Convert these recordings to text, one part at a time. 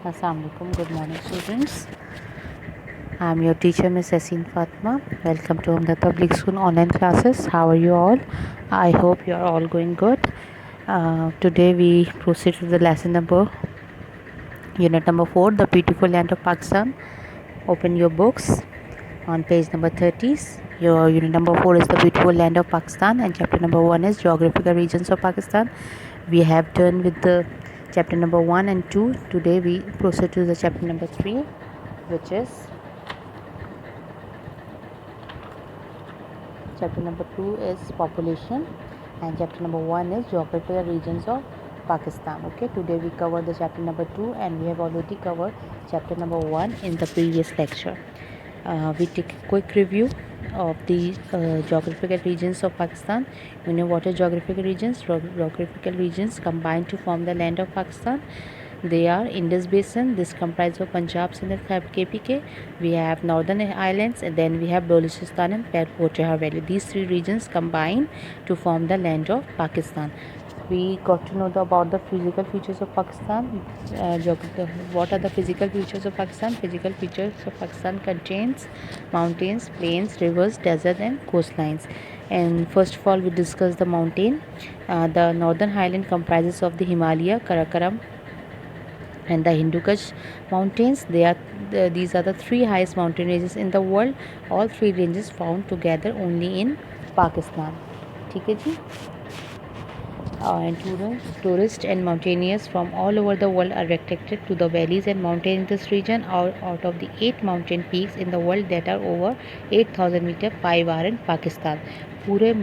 Assalamualaikum. Good morning, students. I am your teacher, Miss Yasin Fatma. Welcome to the Public School online classes. How are you all? I hope you are all going good. Today we proceed to the lesson unit number 4, the beautiful land of Pakistan. Open your books on page number 30. Your unit number 4 is the beautiful land of Pakistan, and chapter number 1 is geographical regions of Pakistan. We have done with the chapter number 1 and 2. Today we proceed to the chapter number 3, which is chapter number 2 is population, and chapter number 1 is geographical regions of Pakistan. Okay, today we cover the chapter number 2, and we have already covered chapter number 1 in the previous lecture. We take a quick review of the geographical regions of Pakistan. You know what are geographical regions? Geographical regions combine to form the land of Pakistan. They are Indus Basin. This comprises of Punjab, Sindh, and KPK. We have Northern Islands, and then we have Balochistan and Potihar Valley. These three regions combine to form the land of Pakistan. We got to know about the physical features of Pakistan. What are the physical features of Pakistan? Physical features of Pakistan contains mountains, plains, rivers, desert, and coastlines. And first of all, we discuss the mountain. The northern highland comprises of the Himalaya, Karakoram, and the Hindu Kush mountains. These are the three highest mountain ranges in the world. All three ranges found together only in Pakistan. ठीक है जी. And tourists and mountaineers from all over the world are attracted to the valleys and mountains in this region. Out of the 8 mountain peaks in the world that are over 8,000 meter, 5 are in Pakistan. पूरे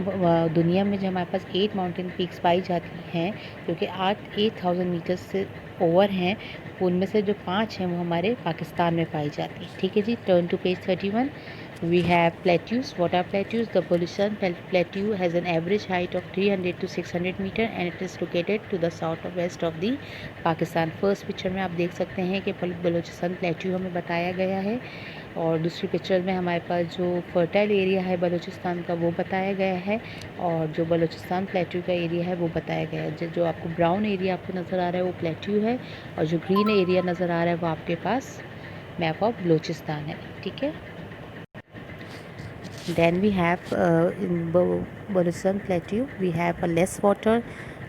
दुनिया में जो हमारे पास 8 mountain peaks पाई जाती हैं, क्योंकि 8,000 metre से over हैं, उनमें से जो 5 हैं वो हमारे पाकिस्तान में पाई जाती है. ठीक है जी. Turn to page 31. We have plateaus. What are plateaus? The Balochistan plateau has an average height of 300 to 600 meter and it is located to the south of west of the Pakistan. First picture में आप देख सकते हैं कि Balochistan plateau हमें बताया गया है, और दूसरी पिक्चर में हमारे पास जो फर्टाइल एरिया है बलोचिस्तान का वो बताया गया है, और जो बलोचिस्तान प्लेट्यू का एरिया है वो बताया गया है. जो आपको ब्राउन एरिया आपको नज़र आ रहा है वो प्लेट्यू है, और जो ग्रीन एरिया नज़र आ रहा है वो आपके पास मैप ऑफ बलोचिस्तान है. ठीक है. Then we have in Balochistan plateau we have a less water,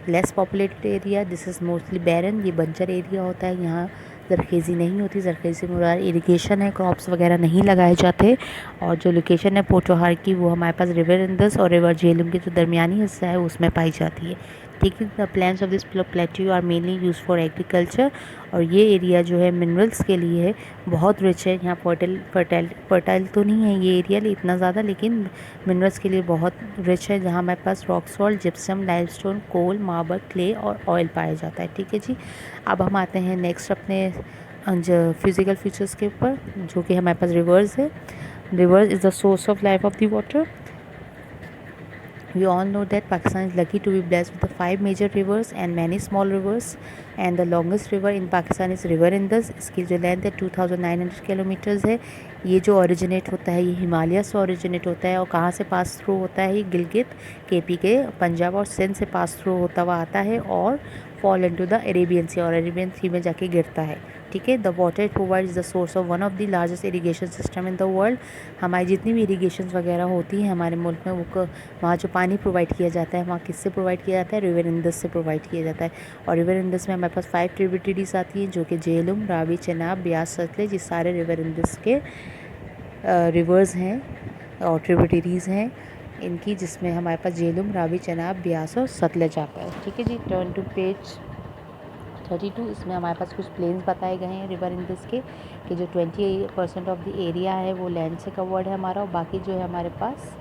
less populated area. This is mostly barren. ये बंजर एरिया होता है. यहाँ ज़रखेज़ी नहीं होती. ज़रखेज़ी मुराद इरिगेशन है, क्रॉप्स वगैरह नहीं लगाए जाते. और जो लोकेशन है पोटोहार की वो हमारे पास रिवर इंदस और रिवर झेलम के जो दरमियानी हिस्सा है उसमें पाई जाती है. ठीक है. The plans of this plateau are mainly use for agriculture, और ये एरिया जो है मिनरल्स के लिए बहुत रिच है. यहाँ फर्टाइल तो नहीं है ये एरिया इतना ज़्यादा, लेकिन मिनरल्स के लिए बहुत रिच है, जहाँ हमारे पास रॉक सॉल्ट, जिप्सम, लाइमस्टोन, कोल, मार्बल, क्ले और ऑयल पाया जाता है. ठीक है जी. अब हम आते हैं नेक्स्ट अपने जो फिज़िकल फीचर्स के ऊपर, जो कि हमारे पास रिवर्स है. Reverse is the source of life of the water. We all know that Pakistan is lucky to be blessed with the 5 major rivers and many small rivers, and the longest river in Pakistan is River Indus. इसकी जो length है 2,900 kilometres है. ये जो originate होता है ये हिमालय से ओरिजिनेट होता है, और कहाँ से पास थ्रू होता है? ये गिलगित, केपी के, पंजाब और सिंध से पास थ्रू होता हुआ आता है और फॉल इनटू द अरेबियन सी, और अरेबियन सी में जाके गिरता है. ठीक है. The water it provides the source of one of the largest irrigation system in the world. हमारी जितनी भी इरीगेशन वगैरह होती हैं हमारे मुल्क में, वो वहाँ जो पानी प्रोवाइड किया जाता है वहाँ किससे प्रोवाइड किया जाता है? रिवर इंदस से प्रोवाइड किया जाता है. और रिवर इंदस में हमारे पास 5 ट्रिब्यूटरीज आती हैं, जो कि झेलम, रावी, चनाब, ब्यास, सतलेज, ये सारे रिवर इंदस के रिवर्स हैं और ट्रिब्यूटरीज़ हैं इनकी, जिसमें हमारे पास झेलम, रावी, चनाब, ब्यास और सतलेज आता है. ठीक है जी. Turn to page 32. इसमें हमारे पास कुछ प्लेन्स बताए गए हैं रिवर इंदस के, कि जो 20% ऑफ द एरिया है वो लैंड से कवर्ड है हमारा, और बाकी जो है हमारे पास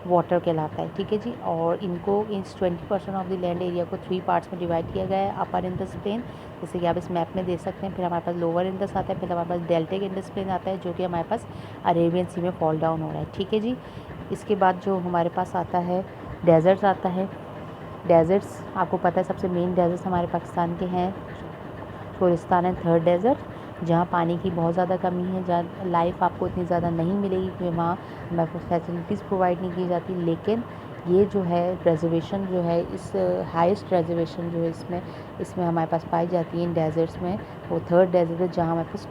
वाटर कहलाता है. ठीक है जी. और इनको इस 20% ऑफ द लैंड एरिया को 3 पार्ट्स में डिवाइड किया गया है. अपर इंदस प्लेन, जैसे कि आप इस मैप में देख सकते हैं. फिर हमारे पास लोअर इंदस आता है. फिर हमारे पास डेल्टिक इंदस प्लेन आता है, जो कि हमारे पास अरेबियन सी में फॉल डाउन हो रहा है. ठीक है जी. इसके बाद जो हमारे पास आता है डेजर्ट्स आता है. डेजर्ट्स आपको पता है सबसे मेन डेजर्ट्स हमारे पाकिस्तान के हैं कोरिस्तान एंड थर्ड डेजर्ट, जहाँ पानी की बहुत ज़्यादा कमी है, जहाँ लाइफ आपको इतनी ज़्यादा नहीं मिलेगी, क्योंकि वहाँ हमारे को फैसिलिटीज़ प्रोवाइड नहीं की जाती. लेकिन ये जो है रिजर्वेशन जो है, इस हाईएस्ट रिजर्वेशन जो है इसमें हमारे पास पाई जाती है इन डेजर्ट्स में, वो थर्ड डेजर्ट है जहाँ हमारे पास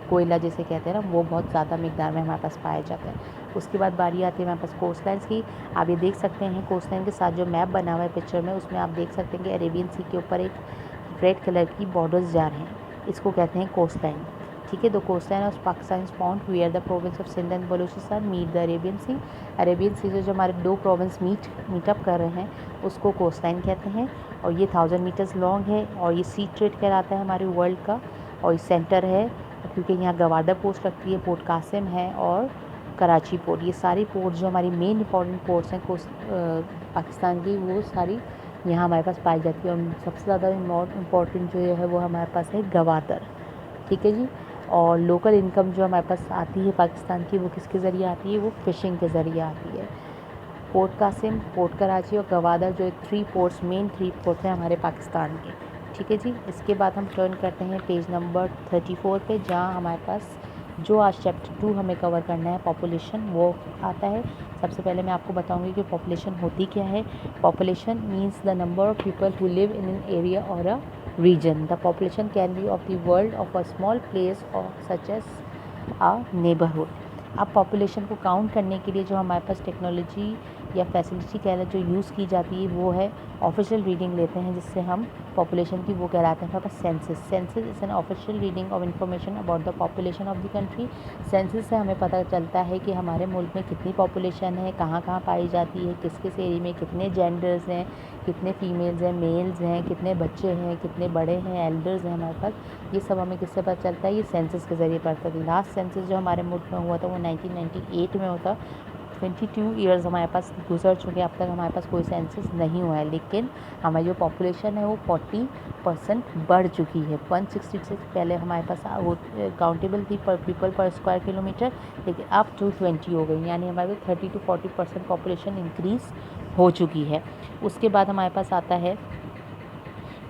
कोयला जिसे कहते हैं ना, वो बहुत ज़्यादा मिकदार में हमारे पास पाया जाता है। उसके बाद बारी आती है हमारे पास कोस्ट लाइन्स की। आप ये देख सकते हैं कोस्ट लाइन के साथ जो मैप बना हुआ है पिक्चर में, उसमें आप देख सकते हैं कि अरेबियन सी के ऊपर एक रेड कलर की बॉर्डर्स जा रहे हैं, इसको कहते हैं कोस्ट लाइन। ठीक है, the coast line of Pakistan is found where the province of Sindh and Balochistan meet the Arabian sea. Arabian sea जो हमारे दो प्रोविंस मीटअप कर रहे हैं उसको कोस्ट लाइन कहते हैं, और ये 1000 मीटर्स लॉन्ग है, और ये सी ट्रेड कहलाता है हमारे वर्ल्ड का, और ये सेंटर है क्योंकि यहाँ गवादर पोस्ट लगती है, पोर्ट कासिम है और कराची पोर्ट। ये सारी पोर्ट जो हमारी मेन इंपॉर्टेंट पोर्ट्स हैं पाकिस्तान की, वो सारी यहाँ हमारे पास पाई जाती है। और सबसे ज़्यादा इम्पॉर्टेंट जो है वो हमारे पास है गवादर। ठीक है जी। और लोकल इनकम जो हमारे पास आती है पाकिस्तान की, वो किसके ज़रिए आती है, वो फ़िशिंग के ज़रिए आती है। पोर्ट कासिम, पोर्ट कराची और गवादर जो मेन थ्री पोर्ट्स हैं हमारे पाकिस्तान के। ठीक है जी। इसके बाद हम टर्न करते हैं पेज नंबर 34 पे, जहाँ हमारे पास जो आज चैप्टर 2 हमें कवर करना है पॉपुलेशन, वो आता है। सबसे पहले मैं आपको बताऊंगी कि पॉपुलेशन होती क्या है। Population means the number of people who live in an area और अ region. The population can be of the world of a small place or such as a neighborhood. अब पॉपुलेशन को काउंट करने के लिए जो हमारे पास टेक्नोलॉजी या facility कह रहे जो यूज़ की जाती है वो है ऑफिशियल रीडिंग लेते हैं, जिससे हम पॉपुलेशन की वो कहलाते हैं हमारे पास census. Census is an official reading of information about the population of the country. Census से हमें पता चलता है कि हमारे मुल्क में कितनी पॉपुलेशन है, कहाँ कहाँ पाई जाती है, किस किस एरिया में कितने जेंडर्स हैं, कितने फीमेल्स हैं, मेल्स हैं, कितने बच्चे हैं, कितने बड़े हैं, एल्डर्स हैं हमारे पास। ये सब हमें किससे पता चलता है, ये सेंसस के ज़रिए पता चलता है। लास्ट सेंसस जो हमारे मुल्क में हुआ था वो 1998 में होता। 22 ईयर्स हमारे पास गुजर चुके, अब तक हमारे पास कोई सेंसस नहीं हुआ है, लेकिन हमारी जो पॉपुलेशन है वो 40% बढ़ चुकी है। 166 पहले हमारे पास वो काउंटेबल थी पर पीपल पर स्क्वायर किलोमीटर, लेकिन अब 220 हो गई, यानी हमारे पास 30 to 40% पॉपुलेशन इंक्रीज़ हो चुकी है। उसके बाद हमारे पास आता है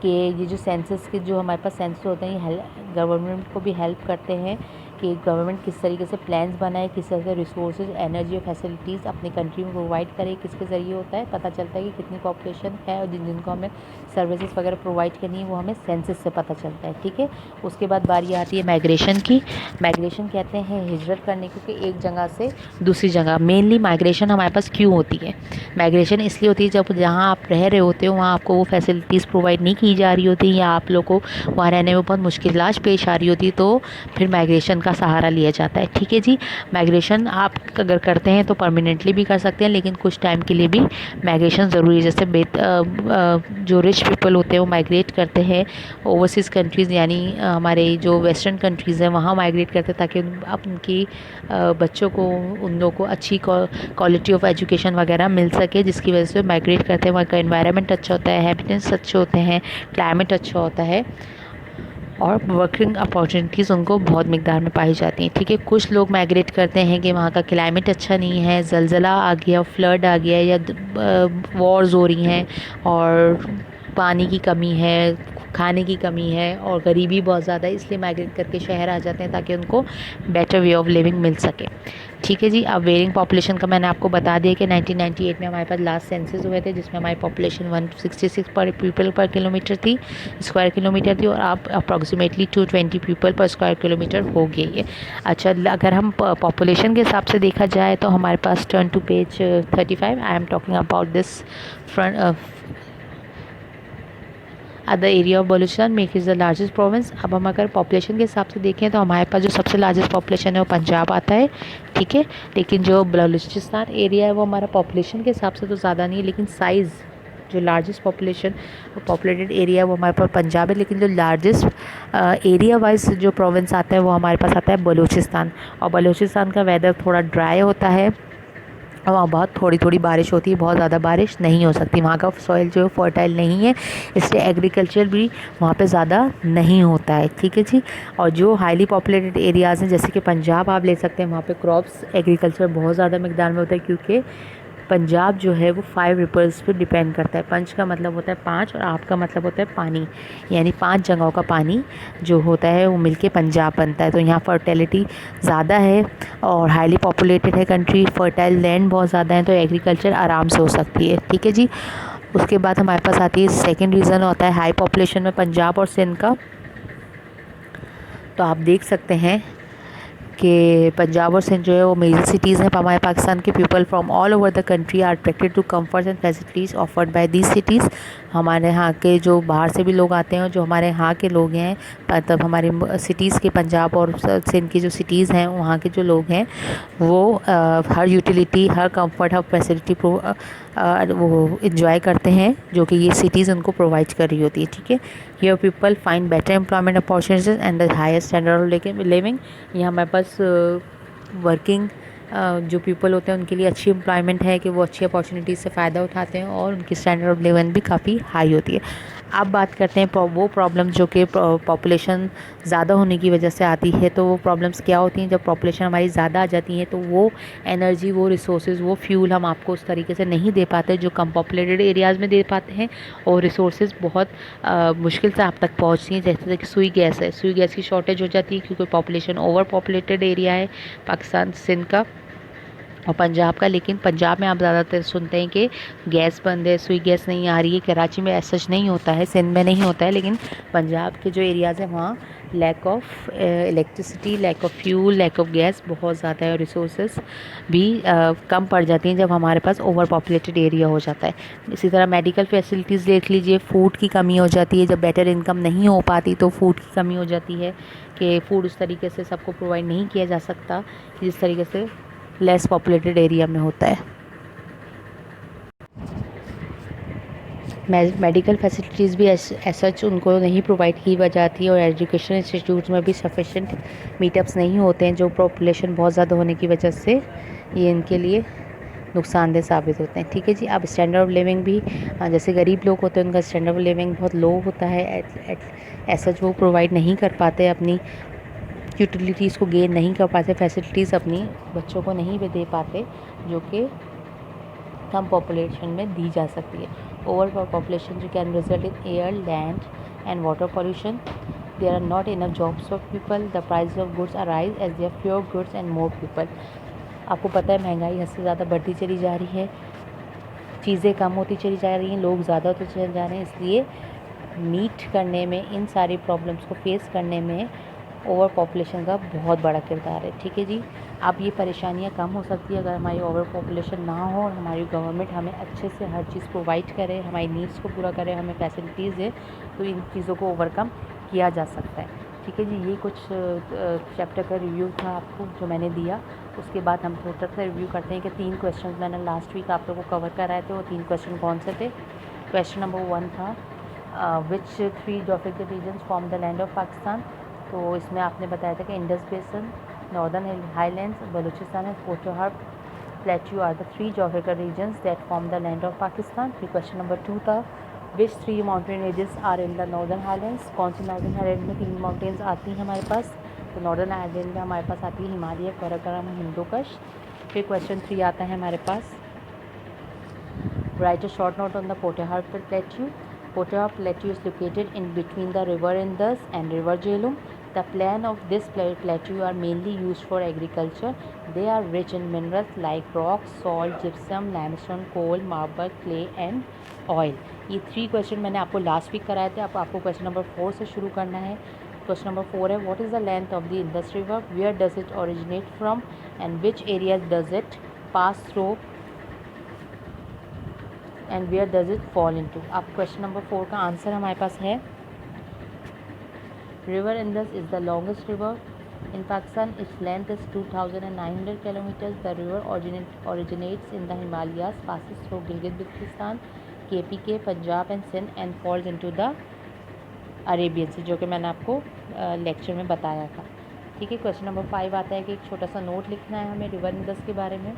कि ये जो सेंसस के जो हमारे पास सेंसस होते हैं ये गवर्नमेंट को भी हेल्प करते हैं कि गवर्नमेंट किस तरीके से प्लान्स बनाए, किस तरह से रिसोर्सेज, एनर्जी और फैसिलिटीज़ अपनी कंट्री में प्रोवाइड करे, किसके ज़रिए होता है, पता चलता है कि कितनी पॉपुलेशन है और जिनको हमें सर्विसेज वगैरह प्रोवाइड करनी है वो हमें सेंसस से पता चलता है। ठीक है। उसके बाद बारी आती है माइग्रेशन की। माइग्रेशन कहते हैं हिजरत करने, क्योंकि एक जगह से दूसरी जगह। मेनली माइग्रेशन हमारे पास क्यों होती है? माइग्रेशन इसलिए होती है जब जहाँ आप रह रहे होते हो वहाँ आपको वो फैसिलिटीज़ प्रोवाइड नहीं की जा रही होती, या आप लोग को वहाँ रहने में बहुत मुश्किलात पेश आ रही होती, तो फिर माइग्रेशन का सहारा लिया जाता है। ठीक है जी। माइग्रेशन आप अगर करते हैं तो परमानेंटली भी कर सकते हैं, लेकिन कुछ टाइम के लिए भी माइग्रेशन ज़रूरी है। जैसे जो रिच पीपल होते हैं वो माइग्रेट करते हैं ओवरसीज़ कंट्रीज़, यानी हमारे जो वेस्टर्न कंट्रीज़ हैं वहाँ माइग्रेट करते हैं, ताकि उनकी बच्चों को, उन लोगों को अच्छी क्वालिटी ऑफ एजुकेशन वगैरह मिल सके, जिसकी वजह से माइग्रेट करते हैं। वहाँ का एनवायरनमेंट अच्छा होता है, हैबिटेट्स अच्छे होते हैं, क्लाइमेट अच्छा होता है, और वर्किंग अपॉर्चुनिटीज़ उनको बहुत मिकदार में पाई जाती हैं। ठीक है। कुछ लोग माइग्रेट करते हैं कि वहाँ का क्लाइमेट अच्छा नहीं है, ज़लज़ला आ गया, फ्लड आ गया, या वॉर्स हो रही हैं और पानी की कमी है, खाने की कमी है और गरीबी बहुत ज़्यादा है, इसलिए माइग्रेट करके शहर आ जाते हैं ताकि उनको बेटर वे ऑफ लिविंग मिल सके। ठीक है जी। अब वेरिंग पॉपुलेशन का मैंने आपको बता दिया कि 1998 में हमारे पास लास्ट सेंसस हुए थे, जिसमें हमारी पॉपुलेशन 166 पर पीपल पर किलोमीटर थी, स्क्वायर किलोमीटर थी, और अब अप्रॉक्सीमेटली 220 पीपल पर स्क्वायर किलोमीटर हो गई है। अच्छा, अगर हम पॉपुलेशन के हिसाब से देखा जाए तो हमारे पास turn to page 35, I am talking about this front other area of Balochistan make is the largest province. अब हम अगर पॉपुलेशन के हिसाब से देखें तो हमारे पास जो सबसे लार्जेस्ट पॉपुलेशन है वो पंजाब आता है। ठीक है। लेकिन जो बलूचिस्तान एरिया है वो हमारा पॉपुलेशन के हिसाब से तो ज़्यादा नहीं है, लेकिन साइज़ जो लार्जेस्ट पॉपुलेटेड एरिया है वो हमारे पास पंजाब है, लेकिन जो लार्जेस्ट एरिया वाइज जो प्रोविंस आता है वो हमारे पास आता है बलूचिस्तान। और बलूचिस्तान का वेदर थोड़ा ड्राई होता है और वहाँ बहुत थोड़ी थोड़ी बारिश होती है, बहुत ज़्यादा बारिश नहीं हो सकती। वहाँ का सॉइल जो है फर्टाइल नहीं है, इसलिए एग्रीकल्चर भी वहाँ पे ज़्यादा नहीं होता है। ठीक है जी। और जो हाईली पॉपुलेटेड एरियाज़ हैं जैसे कि पंजाब आप ले सकते हैं, वहाँ पे क्रॉप्स एग्रीकल्चर बहुत ज़्यादा मिकदार में होता है, क्योंकि पंजाब जो है वो 5 रिवर्स पे डिपेंड करता है। पंच का मतलब होता है 5 और आप का मतलब होता है पानी, यानी 5 जगहों का पानी जो होता है वो मिलके पंजाब बनता है। तो यहाँ फर्टिलिटी ज़्यादा है और हाईली पॉपुलेटेड है कंट्री, फर्टाइल लैंड बहुत ज़्यादा है, तो एग्रीकल्चर आराम से हो सकती है। ठीक है जी। उसके बाद हमारे पास आती है सेकेंड रीज़न होता है हाई पॉपुलेशन में पंजाब और सिंध का। तो आप देख सकते हैं कि पंजाब और सिंध जो है वो मेजर सिटीज़ हैं हमारे पाकिस्तान के। People from all over the country are attracted to comforts and facilities offered by these cities. हमारे यहाँ के जो बाहर से भी लोग आते हैं और जो हमारे यहाँ के लोग हैं, मतलब हमारे सिटीज़ के, पंजाब और सिंध की जो सिटीज़ हैं वहाँ के जो लोग हैं वो हर यूटिलिटी, हर कंफर्ट, हर फैसिलिटी वो इन्जॉय करते हैं जो कि ये सिटीज़ उनको प्रोवाइड कर रही होती है। ठीक है। Here people find better employment opportunities and the higher standard of living. यहाँ हमारे पास वर्किंग जो पीपल होते हैं उनके लिए अच्छी एम्प्लॉयमेंट है कि वो अच्छी अपॉर्चुनिटीज़ से फ़ायदा उठाते हैं और उनकी स्टैंडर्ड ऑफ लिविंग भी काफ़ी हाई होती है। अब बात करते हैं वो प्रॉब्लम जो कि पॉपुलेशन ज़्यादा होने की वजह से आती है। तो वो प्रॉब्लम्स क्या होती हैं? जब पॉपुलेशन हमारी ज़्यादा आ जाती है तो वो एनर्जी, वो रिसोर्सेज, वो फ्यूल हम आपको उस तरीके से नहीं दे पाते जो कम पॉपुलेटेड एरियाज़ में दे पाते हैं, और रिसोर्सेज बहुत मुश्किल से आप तक पहुँचती हैं। जैसे कि सुई गैस है, सुई गैस की शॉर्टेज हो जाती है क्योंकि पॉपुलेशन ओवर पॉपुलेटेड एरिया है पाकिस्तान सिंध का और पंजाब का। लेकिन पंजाब में आप ज़्यादातर सुनते हैं कि गैस बंद है, सुई गैस नहीं आ रही है। कराची में ऐसा नहीं होता है, सिंध में नहीं होता है, लेकिन पंजाब के जो एरियाज़ हैं वहाँ lack of electricity, lack of fuel, lack of gas बहुत ज़्यादा है और रिसोर्सेज भी कम पड़ जाती हैं जब हमारे पास ओवर पॉपुलेटेड एरिया हो जाता है। इसी तरह मेडिकल फैसिलिटीज़ देख लीजिए, फूड की कमी हो जाती है। जब बेटर इनकम नहीं हो पाती तो फूड की कमी हो जाती है कि फ़ूड उस तरीके से सबको प्रोवाइड नहीं किया जा सकता जिस तरीके से लेस पॉपुलेटेड एरिया में होता है। मेडिकल फैसिलिटीज़ भी सच उनको नहीं प्रोवाइड की जाती है और एजुकेशन इंस्टीट्यूट्स में भी सफिशेंट मीटअप्स नहीं होते हैं जो पॉपुलेशन बहुत ज़्यादा होने की वजह से ये इनके लिए नुकसानदेह साबित होते हैं। ठीक है जी। अब स्टैंडर्ड ऑफ लिविंग भी, जैसे गरीब लोग होते हैं उनका स्टैंडर्ड ऑफ लिविंग बहुत लो होता है, ऐसा वो प्रोवाइड नहीं कर पाते, अपनी यूटिलिटीज़ को गेन नहीं कर पाते, फैसिलिटीज़ अपनी बच्चों को नहीं भी दे पाते जो कि कम पॉपुलेशन में दी जा सकती है। ओवर पॉपुलेशन जो can result in air, land and water pollution. There are not enough jobs for people, the price of goods arise as there fewer goods and more people. आपको पता है महंगाई हद से ज़्यादा बढ़ती चली जा रही है, चीज़ें कम होती चली जा रही हैं, लोग ज़्यादा होते चले जा रहे हैं, इसलिए मीट करने में, इन सारी प्रॉब्लम्स को फेस करने में ओवर पॉपुलेशन का बहुत बड़ा किरदार है। ठीक है जी। अब ये परेशानियाँ कम हो सकती है अगर हमारी ओवर पॉपुलेशन ना हो और हमारी गवर्नमेंट हमें अच्छे से हर चीज़ प्रोवाइड करे, हमारी नीड्स को पूरा करे, हमें फैसिलिटीज़ दे, तो इन चीज़ों को ओवरकम किया जा सकता है। ठीक है जी। ये कुछ चैप्टर का रिव्यू था आपको जो मैंने दिया। उसके बाद हम थोड़ा सा रिव्यू करते हैं कि 3 क्वेश्चन मैंने लास्ट वीक आप लोगों को कवर कराए थे। वो 3 क्वेश्चन कौन से थे? क्वेश्चन नंबर 1 था which 3 geographical regions form the land of Pakistan. तो इसमें आपने बताया था कि Indus basin, northern highlands, Balochistan and Potohar plateau are the 3 geographical regions that form the land of Pakistan. फिर क्वेश्चन नंबर 2 था which 3 mountain ranges are in the northern highlands. कौन सी नॉर्दर्न हाईलैंड में 3 माउंटेन्स आती हैं हमारे पास? तो नॉर्दर्न हाईलैंड में हमारे पास आती है हिमालय, काराकोरम, हिंदुकुश। फिर क्वेश्चन 3 आता है हमारे पास write a short note on the Potohar plateau. Potah Plateau is located in between the river Indus and river Jhelum. The plains of this plateau are mainly used for agriculture. They are rich in minerals like rock, salt, gypsum, limestone, coal, marble, clay and oil. ये 3 question मैंने आपको last week कराए थे। अब आपको question number 4 से शुरू करना है। क्वेश्चन नंबर 4 है what is the length of the Indus river, where does it originate from and which areas does it pass through and where does it fall into. अब क्वेश्चन नंबर 4 का answer हमारे पास है river Indus is the longest river in Pakistan, its length is 2900 kilometres. The river originates in the Himalayas, passes through Gilgit-Baltistan, KPK, Punjab and Sindh and falls into the Arabian sea, जो कि मैंने आपको lecture में बताया था। ठीक है। क्वेश्चन नंबर 5 आता है कि एक छोटा सा नोट लिखना है हमें रिवर इंडस के बारे में।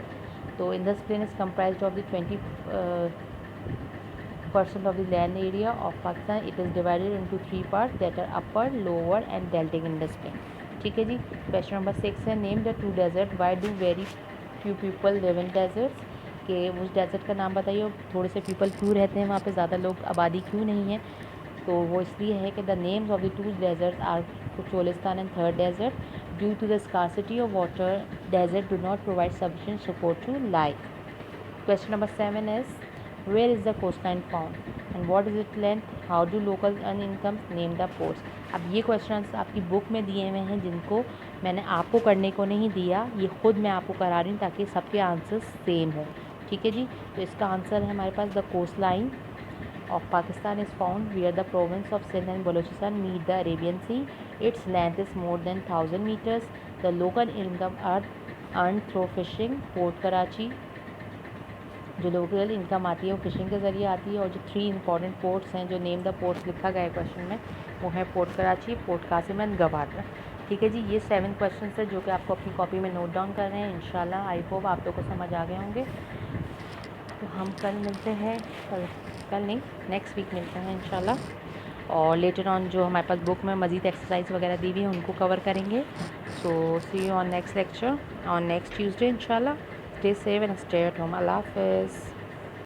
तो Indus plain is comprised of the 20% of the land area of Pakistan. It is divided into 3 parts that are upper, lower and deltic Indus plain. ठीक है जी। क्वेश्चन नंबर 6 है name the 2 desert, why do very few people live in deserts. कि उस desert का नाम बताइए, थोड़े से पीपल क्यों रहते हैं वहाँ पे, ज़्यादा लोग आबादी क्यों नहीं है। तो वो इसलिए है कि the names of the two desert are Cholistan and Thar desert due to the scarcity of water desert do not provide sufficient support to life. Question number 7 is, where is the coastline found and what is its length? How do local earn income? Name the ports. अब ये questions आपकी book में दिए हुए हैं जिनको मैंने आपको करने को नहीं दिया, ये खुद मैं आपको करा रही हूँ ताकि सबके आंसर्स सेम हो। ठीक है जी। तो इसका आंसर है हमारे पास, the coast line of Pakistan is found where the province of Sindh and Balochistan meet the Arabian Sea. Its length is more than 1000 meters. The local income are earned through fishing. Port Karachi, जो local income आती है वो fishing के ज़रिए आती है। और जो 3 इंपॉर्टेंट पोर्ट्स हैं, जो नेम द पोर्ट्स लिखा गया है क्वेश्चन में, वो है port Karachi, port Qasim and Gwadar. ठीक है जी। ये 7 क्वेश्चन है जो कि आपको अपनी कॉपी में नोट डाउन कर रहे हैं। इंशाल्लाह आई होप आप लोग को समझ आ गए होंगे। तो हम कल मिलते हैं, कल नहीं, नेक्स्ट वीक मिलते हैं इंशाल्लाह। और लेटर ऑन जो हमारे पास बुक में मज़ीद एक्सरसाइज वगैरह दी हुई है उनको कवर करेंगे। So see you on next lecture on next Tuesday इंशाल्लाह। Stay safe and stay at home. अल्लाह हाफ़िज़।